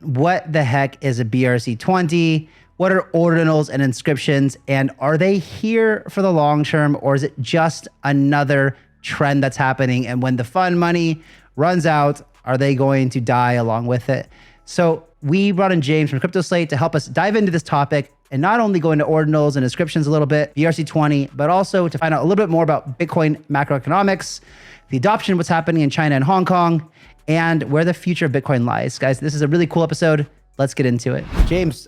What the heck is a BRC20? What are ordinals and inscriptions? And are they here for the long term, or is it just another trend that's happening? And when the fun money runs out, are they going to die along with it? So we brought in James from Crypto Slate to help us dive into this topic and not only go into ordinals and inscriptions a little bit, BRC20, but also to find out a little bit more about Bitcoin macroeconomics, the adoption of what's happening in China and Hong Kong, and where the future of Bitcoin lies. Guys, this is a really cool episode. Let's get into it. James,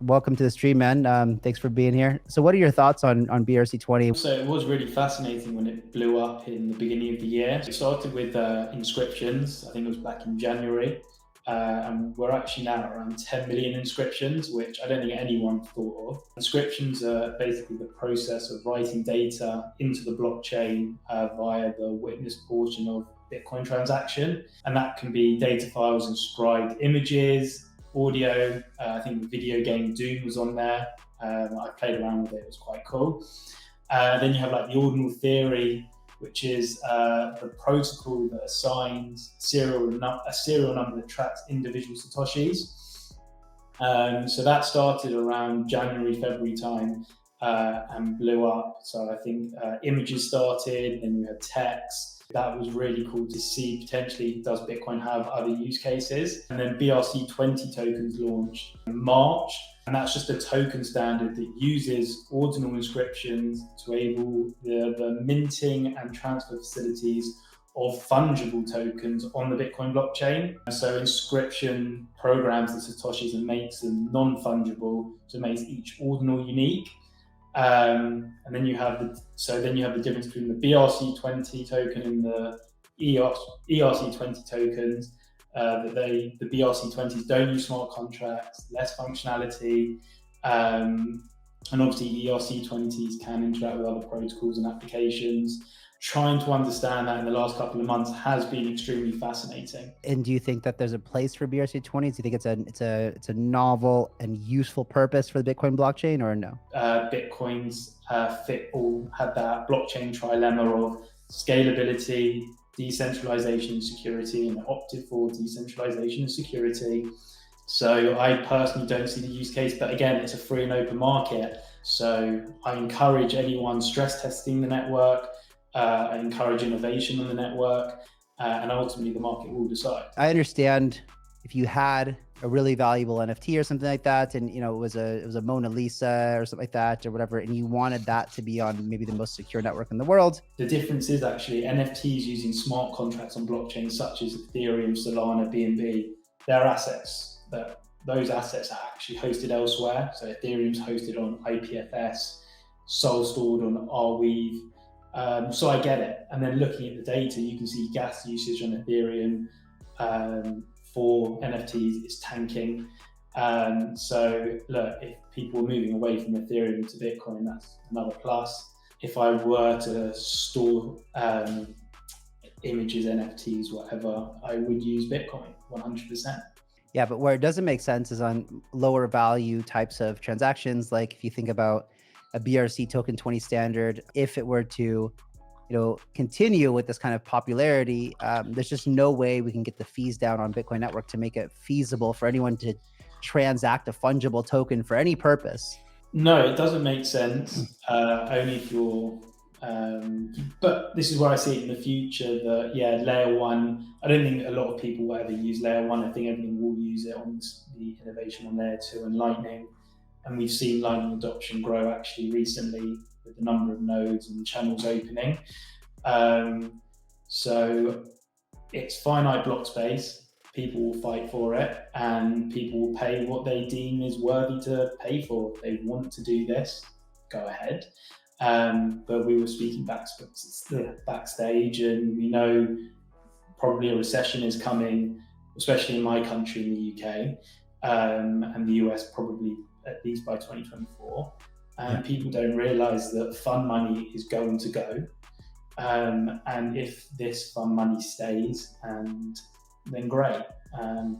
welcome to the stream, man. Thanks for being here. So what are your thoughts on BRC20? So it was really fascinating when it blew up in the beginning of the year. It started with inscriptions. I think it was back in January. And we're actually now at around 10 million inscriptions, which I don't think anyone thought of. Inscriptions are basically the process of writing data into the blockchain via the witness portion of Bitcoin transaction. And that can be data files, inscribed images, audio. I think the video game Doom was on there. I played around with it, it was quite cool. Then you have like the ordinal theory, which is the protocol that assigns a serial number that tracks individual Satoshis. So that started around January, February time and blew up. So I think images started, then you had text. That was really cool to see potentially, does Bitcoin have other use cases? And then BRC20 tokens launched in March. And that's just a token standard that uses ordinal inscriptions to enable the minting and transfer facilities of fungible tokens on the Bitcoin blockchain. So inscription programs the Satoshis and makes them non-fungible, so makes each ordinal unique. And then you have the difference between the BRC20 token and the ERC20 tokens. The BRC20s don't use smart contracts, less functionality, and obviously ERC20s can interact with other protocols and applications. Trying to understand that in the last couple of months has been extremely fascinating. And do you think that there's a place for BRC20s? Do you think it's a novel and useful purpose for the Bitcoin blockchain, or no? Bitcoins had that blockchain trilemma of scalability, decentralization and security, and opted for decentralization and security. So I personally don't see the use case, but again, it's a free and open market. So I encourage anyone stress testing the network. I encourage innovation on the network, and ultimately the market will decide. I understand if you had a really valuable NFT or something like that, and it was a Mona Lisa or something like that or whatever, and you wanted that to be on maybe the most secure network in the world. The difference is actually NFTs using smart contracts on blockchains such as Ethereum, Solana, BNB. They're assets. Those assets are actually hosted elsewhere. So Ethereum's hosted on IPFS, Sol stored on Arweave. So I get it. And then looking at the data, you can see gas usage on Ethereum for NFTs is tanking. So look, if people are moving away from Ethereum to Bitcoin, that's another plus. If I were to store images, NFTs, whatever, I would use Bitcoin 100%. Yeah, but where it doesn't make sense is on lower value types of transactions. Like if you think about a BRC token 20 standard, if it were to, continue with this kind of popularity, there's just no way we can get the fees down on Bitcoin network to make it feasible for anyone to transact a fungible token for any purpose. No, it doesn't make sense. Only if you're, but this is where I see it in the future that, layer one, I don't think a lot of people will ever use layer one. I think everyone will use it on the innovation on layer two and Lightning. And we've seen Lightning adoption grow actually recently with the number of nodes and channels opening. So it's finite block space. People will fight for it, and people will pay what they deem is worthy to pay for. If they want to do this, go ahead. But we were speaking backstage, and we know probably a recession is coming, especially in my country, in the UK, and the US probably at least by 2024, and people don't realize that fund money is going to go, and if this fund money stays, and then great,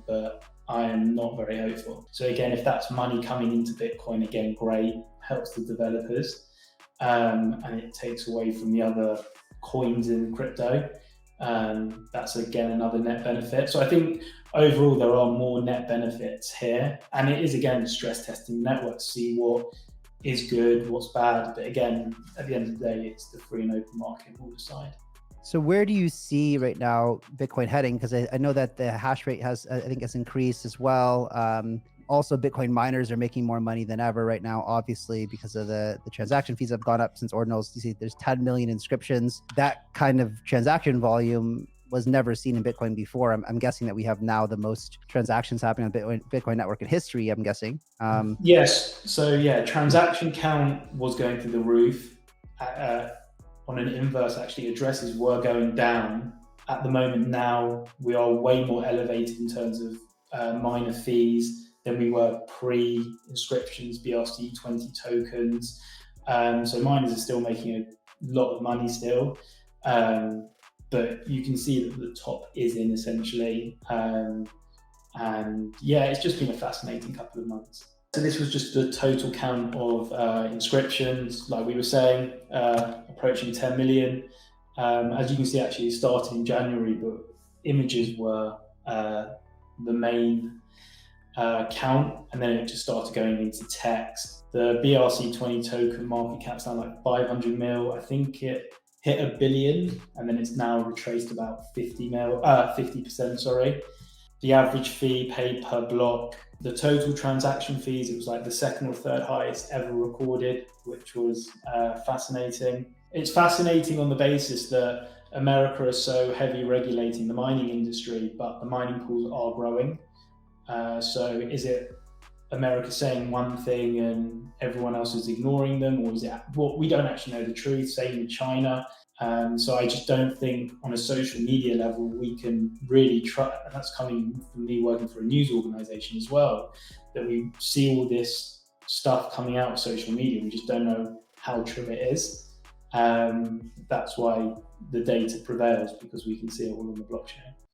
but I am not very hopeful. So again, if that's money coming into Bitcoin, again, great, helps the developers, and it takes away from the other coins in crypto. That's again another net benefit. So I think overall there are more net benefits here, and it is again stress testing the network to see what is good, what's bad. But again, at the end of the day, it's the free and open market will decide. So where do you see right now Bitcoin heading? Because I know that the hash rate has, I think, has increased as well. Also, Bitcoin miners are making more money than ever right now, obviously, because of the transaction fees have gone up since Ordinals. You see there's 10 million inscriptions. That kind of transaction volume was never seen in Bitcoin before. I'm guessing that we have now the most transactions happening on Bitcoin network in history, I'm guessing. Yes. So yeah, transaction count was going through the roof. On an inverse, actually, addresses were going down. At the moment now, we are way more elevated in terms of miner fees than we were pre-inscriptions, BRC20 tokens. So miners are still making a lot of money still. But you can see that the top is in essentially. And yeah, it's just been a fascinating couple of months. So this was just the total count of inscriptions, like we were saying, approaching 10 million. As you can see, actually it started in January, but images were the main count, and then it just started going into text. The BRC20 token market cap's now like 500 mil. I think it hit $1 billion, and then it's now retraced about 50%, sorry. The average fee paid per block, the total transaction fees, it was like the second or third highest ever recorded, which was fascinating. It's fascinating on the basis that America is so heavy regulating the mining industry, but the mining pools are growing. So is it America saying one thing and everyone else is ignoring them, or is it, well, we don't actually know the truth, same with China. So I just don't think on a social media level we can really try, and that's coming from me working for a news organization as well, that we see all this stuff coming out of social media, we just don't know how true it is. That's why the data prevails, because we can see it all on the blockchain.